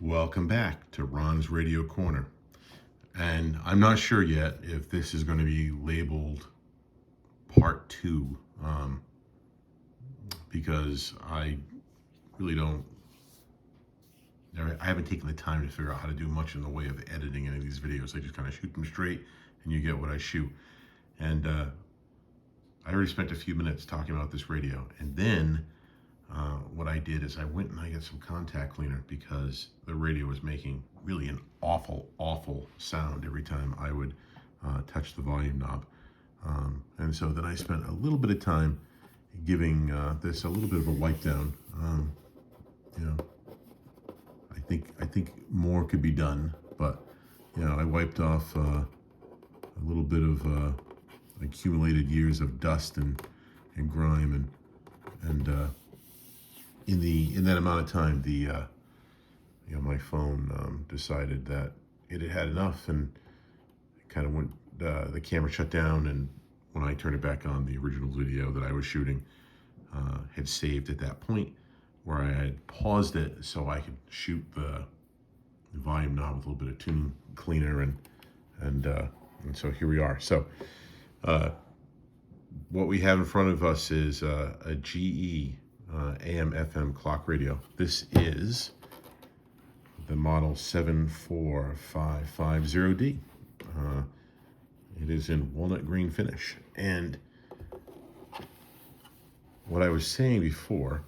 Welcome back to Ron's Radio Corner. And I'm not sure yet if this is going to be labeled part two, because I really don't, I haven't taken the time to figure out how to do much in the way of editing any of these videos. I just kind of shoot them straight and you get what I shoot. And I already spent a few minutes talking about this radio. And then what I did is I went and I got some contact cleaner because the radio was making really an awful sound every time I would touch the volume knob. And so then I spent a little bit of time giving this a little bit of a wipe down. You know, I think more could be done, but I wiped off a little bit of accumulated years of dust and grime and in that amount of time, my phone decided that it had enough, and it kind of went. The camera shut down, and when I turned it back on, the original video that I was shooting had saved at that point, where I had paused it so I could shoot the volume knob with a little bit of tune cleaner, and so here we are. So what we have in front of us is a GE AM FM clock radio. This is the model 74550D. It is in walnut green finish. And what I was saying before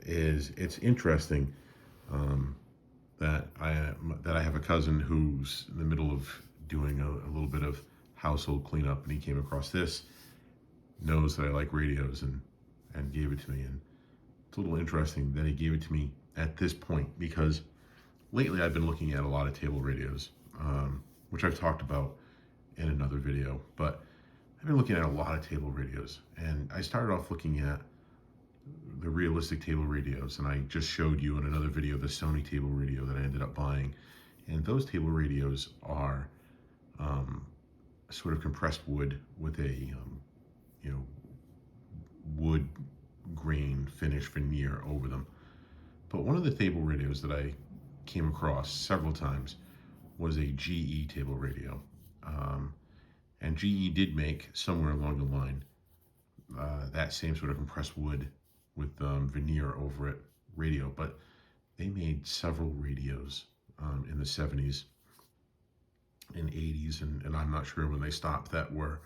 is it's interesting that I have a cousin who's in the middle of doing a little bit of household cleanup, and he came across this, knows that I like radios, and gave it to me. And it's a little interesting that he gave it to me at this point, because lately I've been looking at a lot of table radios, which I've talked about in another video, but I've been looking at a lot of table radios, and I started off looking at the realistic table radios, and I just showed you in another video the Sony table radio that I ended up buying. And those table radios are sort of compressed wood with a wood grain finish veneer over them. But one of the table radios that I came across several times was a GE table radio. And GE did make, somewhere along the line, that same sort of compressed wood with veneer over it radio, but they made several radios in the 70s and 80s, and I'm not sure when they stopped, that were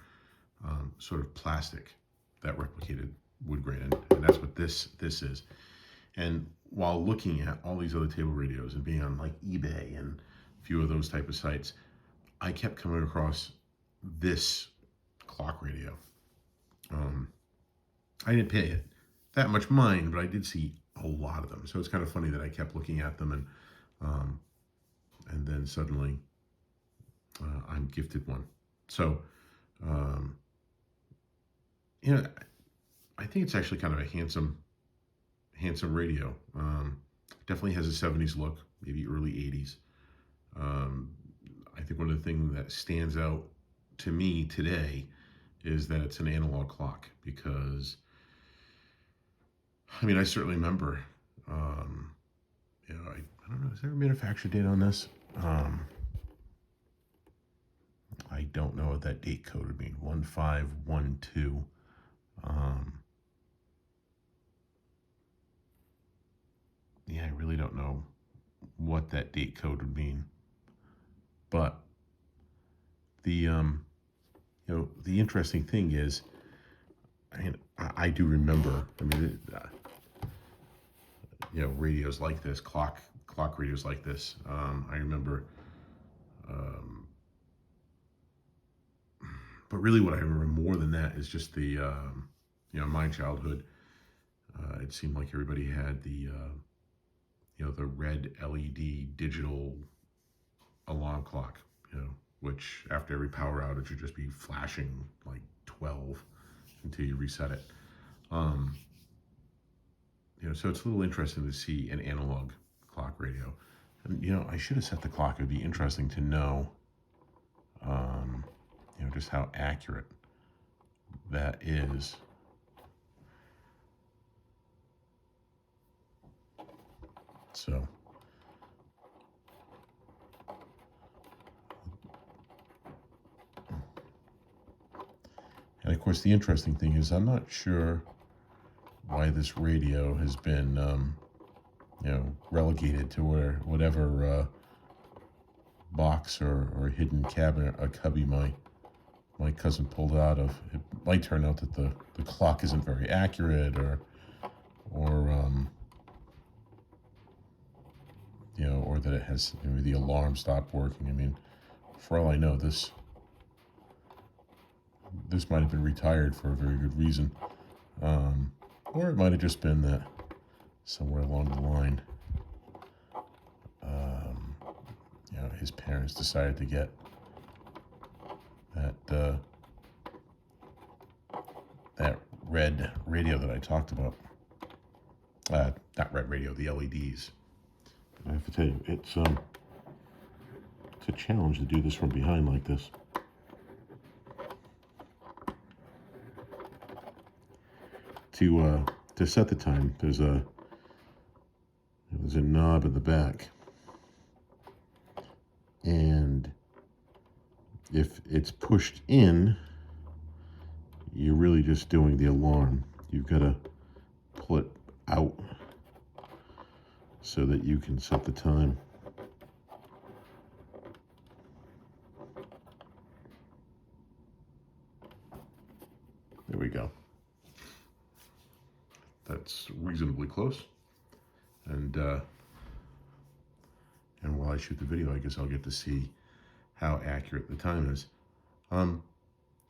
sort of plastic that replicated wood grain, and that's what this is. And while looking at all these other table radios and being on like eBay and a few of those type of sites, I kept coming across this clock radio. I didn't pay it that much mind, but I did see a lot of them. So it's kind of funny that I kept looking at them, and then suddenly I'm gifted one. So I think it's actually kind of a handsome radio. Definitely has a 70s look, maybe early 80s. I think one of the things that stands out to me today is that it's an analog clock, because I certainly remember, I don't know, is there a manufacture date on this? I don't know what that date code would mean, 1512. Yeah, I really don't know what that date code would mean. But the the interesting thing is, I do remember, radios like this, clock radios like this. I remember, but really what I remember more than that is just the, my childhood. It seemed like everybody had the red LED digital alarm clock, which after every power outage would just be flashing like 12 until you reset it. So it's a little interesting to see an analog clock radio. And, I should have set the clock. It would be interesting to know, just how accurate that is. So course, the interesting thing is I'm not sure why this radio has been, relegated to where whatever box or hidden cabinet or cubby my cousin pulled out of. It might turn out that the clock isn't very accurate, or that it has, maybe the alarm stopped working. I mean, for all I know, this might have been retired for a very good reason. Or it might have just been that somewhere along the line, his parents decided to get that red radio that I talked about. Not red radio, the LEDs. I have to tell you, it's a challenge to do this from behind like this. To set the time, there's a knob in the back, and if it's pushed in, you're really just doing the alarm. You've got to pull it out so that you can set the time. There we go. That's reasonably close. And while I shoot the video, I guess I'll get to see how accurate the time is.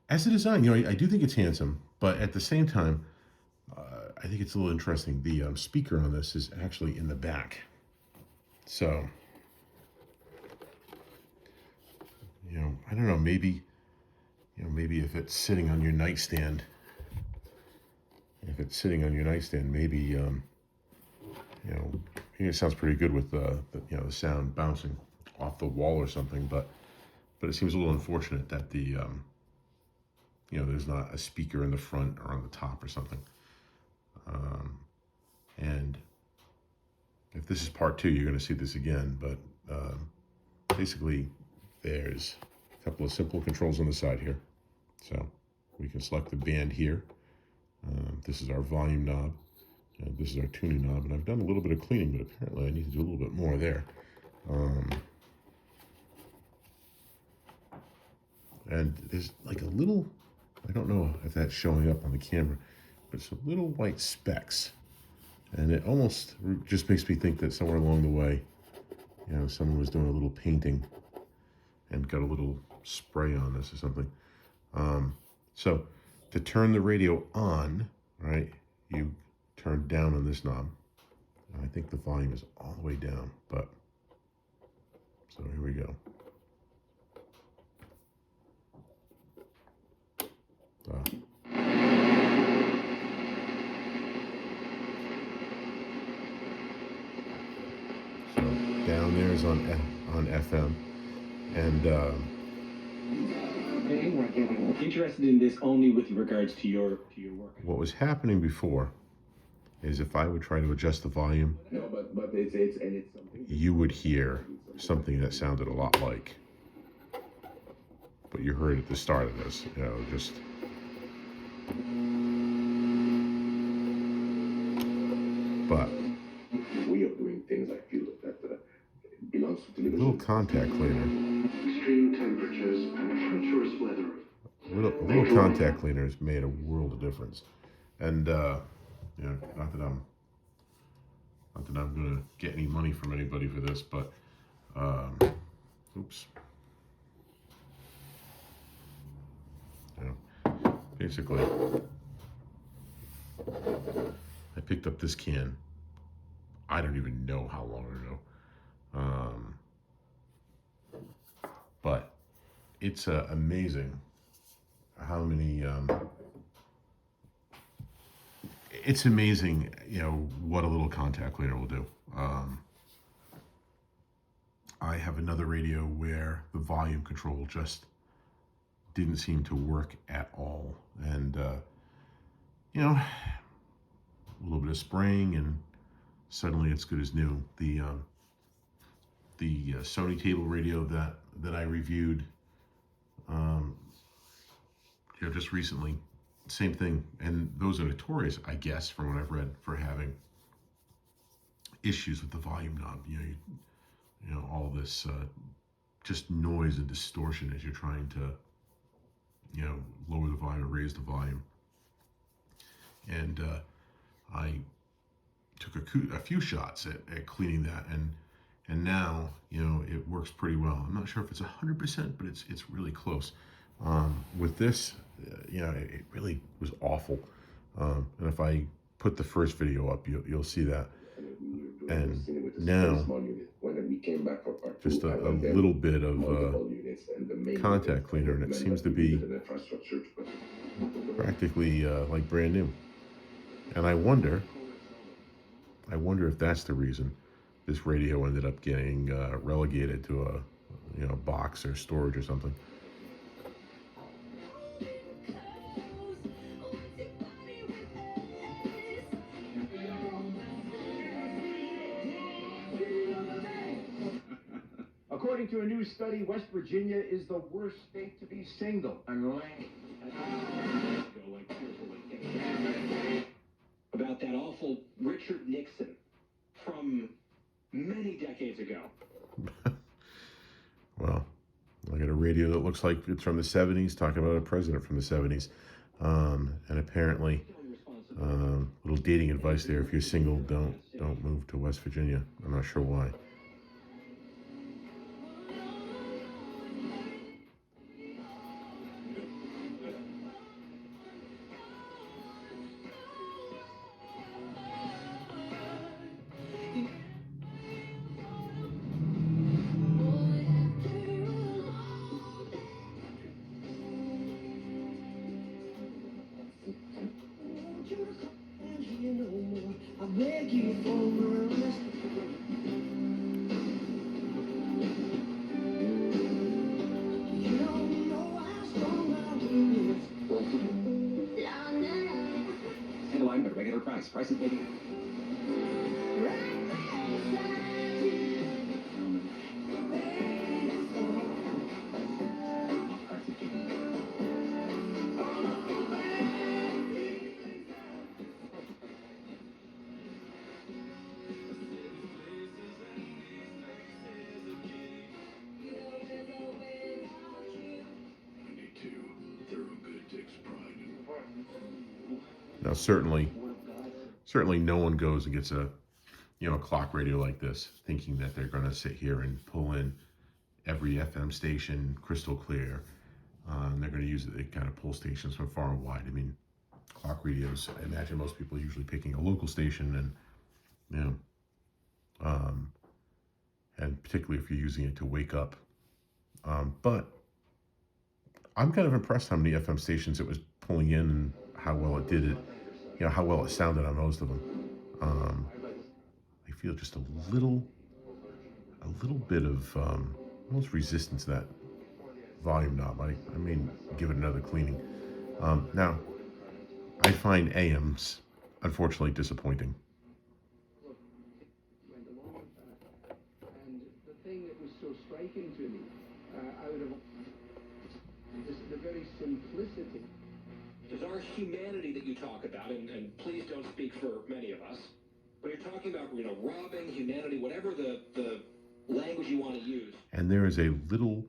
As a design, I do think it's handsome, but at the same time, I think it's a little interesting. The speaker on this is actually in the back. So, I don't know, maybe if it's sitting on your nightstand, maybe, it sounds pretty good with the sound bouncing off the wall or something, but it seems a little unfortunate that there's not a speaker in the front or on the top or something. And if this is part 2, you're going to see this again, but basically there's a couple of simple controls on the side here. So we can select the band here. This is our volume knob. This is our tuning knob, and I've done a little bit of cleaning, but apparently I need to do a little bit more there. And there's like a little, I don't know if that's showing up on the camera, but it's a little white specks. And it almost just makes me think that somewhere along the way, someone was doing a little painting and got a little spray on this or something. So to turn the radio on, right, you turn down on this knob. I think the volume is all the way down, but so here we go. So down there is on FM, and we're getting interested in this only with regards to your work. What was happening before is if I would try to adjust the volume, no, but it's something you would hear something that sounded a lot like what you heard at the start of this, just. But we are doing things I feel that belongs to a little contact cleaner. Extreme temperatures and treacherous weather. A little contact cleaner has made a world of difference, and not that I'm gonna get any money from anybody for this, but oops. Basically, I picked up this can. I don't even know how long ago, but it's amazing how many. It's amazing, what a little contact cleaner will do. I have another radio where the volume control just didn't seem to work at all, and a little bit of spraying, and suddenly it's good as new. The Sony table radio that I reviewed, just recently, same thing. And those are notorious, I guess, from what I've read, for having issues with the volume knob. You know, all this just noise and distortion as you're trying to, lower the volume or raise the volume. And I took a few shots at cleaning that, and now it works pretty well. I'm not sure if it's 100%, but it's really close. With this, it really was awful. And if I put the first video up, you'll see that. And now, just a little bit of contact cleaner, and it seems to be practically like brand new. And I wonder if that's the reason this radio ended up getting relegated to a box or storage or something. According to a new study, West Virginia is the worst state to be single. About that awful Richard Nixon from many decades ago. Well, I got a radio that looks like it's from the 70s, talking about a president from the 70s. And apparently, little dating advice there: if you're single, don't move to West Virginia. I'm not sure why. Single item at regular price. Price is maybe. Now, certainly no one goes and gets a clock radio like this thinking that they're going to sit here and pull in every FM station crystal clear. And they're going to use it to kind of pull stations from far and wide. I mean, clock radios, I imagine most people are usually picking a local station, and and particularly if you're using it to wake up. But I'm kind of impressed how many FM stations it was pulling in and how well it did it. How well it sounded on most of them. I feel just a little bit of almost resistance to that volume knob. I may give it another cleaning. Now, I find AMs unfortunately disappointing. And the thing that was so striking to me, out of is the very simplicity. There's our humanity that you talk about, and please don't speak for many of us. When you're talking about, robbing, humanity, whatever the language you want to use. And there is a little,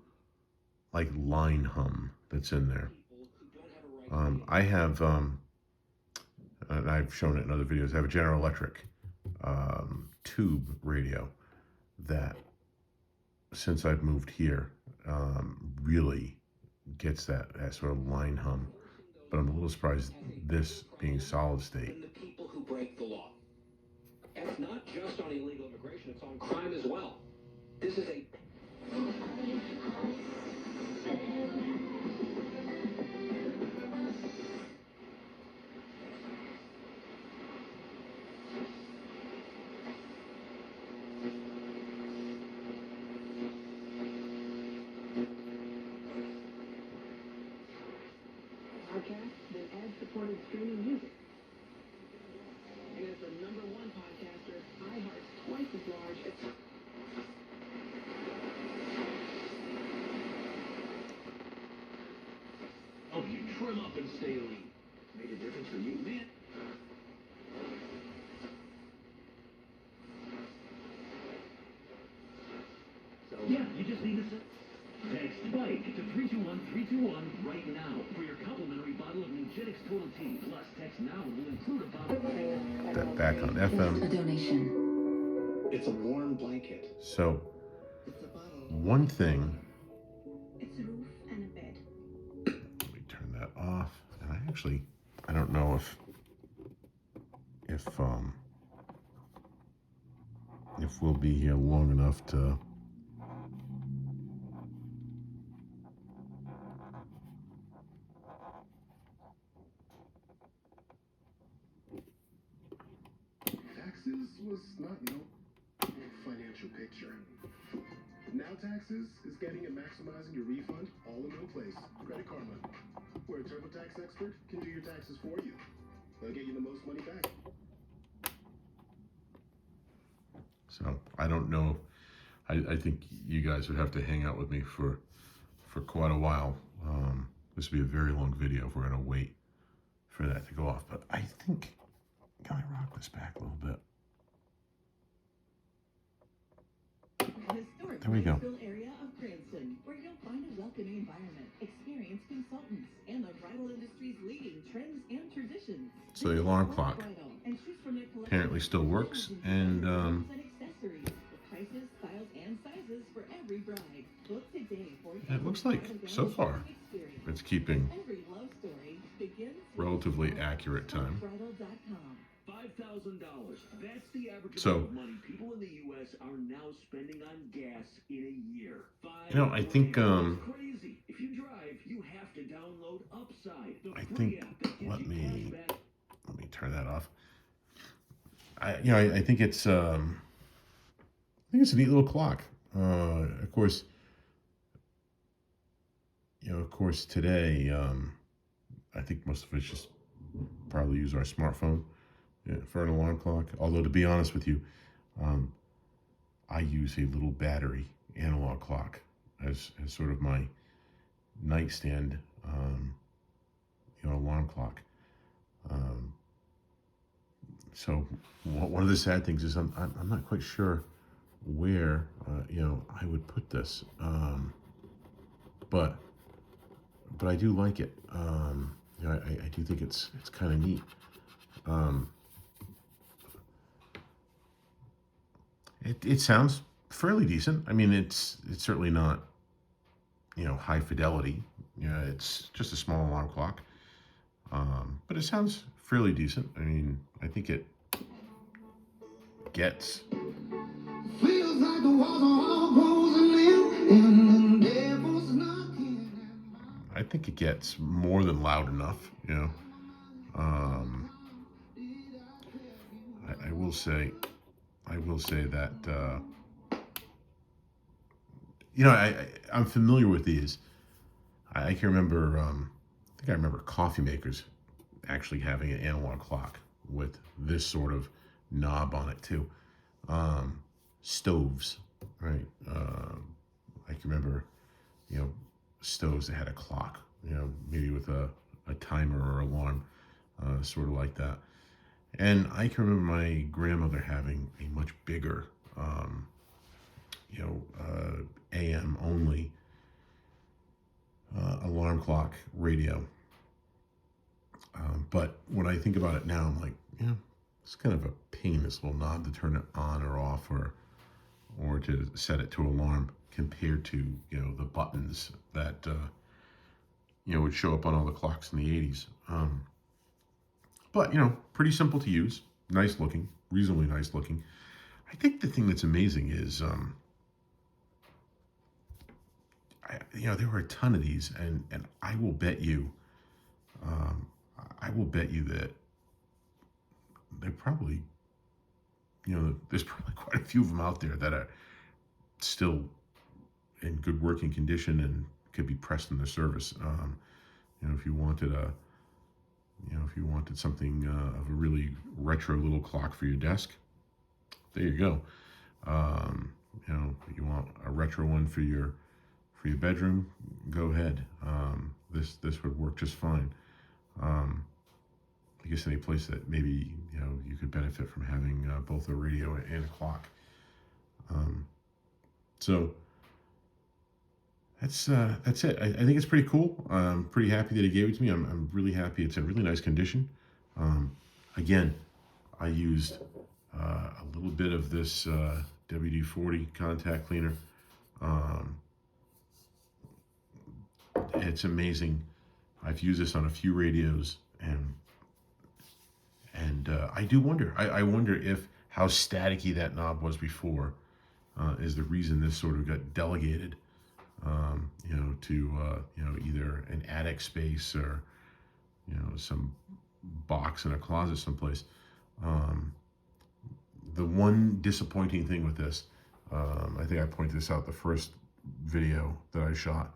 like, line hum that's in there. I have, and I've shown it in other videos, I have a General Electric tube radio that, since I've moved here, really gets that sort of line hum. But I'm a little surprised this being solid state. And the people who break the law. And it's not just on illegal immigration, it's on crime as well. This is a... Podcast than ad-supported streaming music. And as the #1 podcaster, iHeart's twice as large as... Help you trim up and stay lean. Make a difference for you, man. So yeah, you just need to text Spike to 321-321 right now for your complimentary bottle of Nugetics Total Tea. Plus, text now will include a bottle. That back on FM. A donation. It's a warm blanket. So, It's a bottle. one thing, It's a roof and a bed. let me turn that off. And I don't know if we'll be here long enough to. Taxes was not no financial picture. Now Taxes is getting and maximizing your refund all in one place. Credit Karma, where a TurboTax expert can do your taxes for you. They'll get you the most money back. So I don't know. I think you guys would have to hang out with me for quite a while. This would be a very long video if we're gonna wait for that to go off. But I think, can I rock this back a little bit? Historic There we go. Wrightsville area of Cranston, where you'll find a welcoming environment, experienced consultants, and the bridal industry's leading trends and traditions. So the alarm Visit clock Bridal and choose from their collection apparently of still works, and and accessories, with prices, styles, and sizes for every bride. Book today for it looks like so far it's keeping Every love story begins relatively accurate time. Bridal.com. $5,000. That's the average So- amount of money people in the U.S. are now spending on gas in a year. You know, I think, crazy. If you drive, you have to download Upside. The I free think, app that gets let you me cash back. turn that off. I think it's a neat little clock. Of course, today, I think most of us just probably use our smartphone for an alarm clock. Although, to be honest with you, I use a little battery analog clock as sort of my nightstand, alarm clock. So one of the sad things is I'm not quite sure where I would put this, but I do like it. I do think it's kind of neat. It sounds fairly decent. I mean, it's certainly not high fidelity. It's just a small alarm clock, but it sounds fairly decent. I mean, I think it gets. Feels like the walls are all closing in and the devil's knocking at my I think it gets more than loud enough. I will say that I'm familiar with these. I can remember. I think I remember coffee makers actually having an analog clock with this sort of knob on it too. Stoves, right? I can remember, stoves that had a clock, maybe with a timer or alarm, sort of like that. And I can remember my grandmother having a much bigger, AM only alarm clock radio. But when I think about it now, I'm like, it's kind of a pain, this little knob to turn it on or off, or to set it to alarm, compared to the buttons that would show up on all the clocks in the 80s. But pretty simple to use, nice looking, reasonably nice looking. I think the thing that's amazing is there were a ton of these, and I will bet you that they probably, there's probably quite a few of them out there that are still in good working condition and could be pressed in the service. If you wanted something of a really retro little clock for your desk, there you go. You want a retro one for your bedroom, go ahead. This would work just fine. I guess any place that maybe, you know, you could benefit from having both a radio and a clock. So that's it. I think it's pretty cool. I'm pretty happy that he gave it to me. I'm really happy. It's in really nice condition. Again, I used a little bit of this WD-40 contact cleaner. It's amazing. I've used this on a few radios, and I do wonder. I wonder if how staticky that knob was before is the reason this sort of got delegated, you know, to you know, either an attic space or, you know, some box in a closet someplace. The one disappointing thing with this, I think I pointed this out the first video that I shot,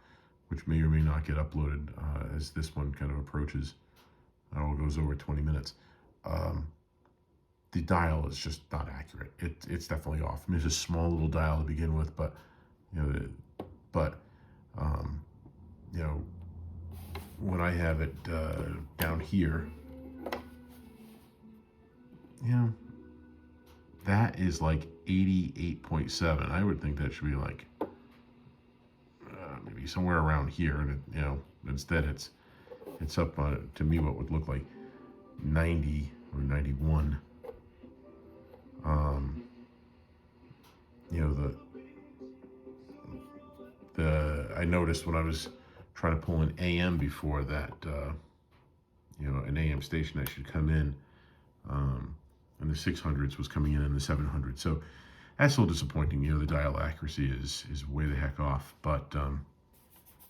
which may or may not get uploaded as this one kind of approaches or goes over 20 minutes. The dial is just not accurate. It's definitely off. I mean, it's a small little dial to begin with, but you know, you know, when I have it down here, you know, that is like 88.7. I would think that should be like maybe somewhere around here, and it, you know, instead it's up to me what would look like 90 or 91. You know, I noticed when I was trying to pull an AM before that, you know, an AM station that should come in, and the 600s was coming in the 700s. So that's a little disappointing. You know, the dial accuracy is way the heck off, but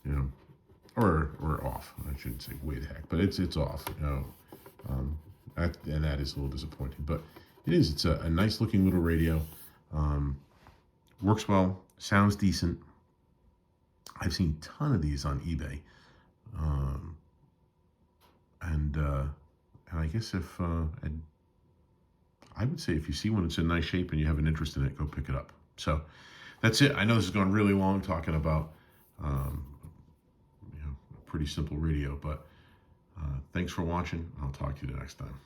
you know, or off. I shouldn't say way the heck, but it's off. You know, and that is a little disappointing. But it is. It's a nice looking little radio. Works well. Sounds decent. I've seen a ton of these on eBay, and I guess if I would say if you see one that's in nice shape and you have an interest in it, go pick it up. So that's it. I know this has gone really long talking about you know, a pretty simple radio, but thanks for watching. I'll talk to you the next time.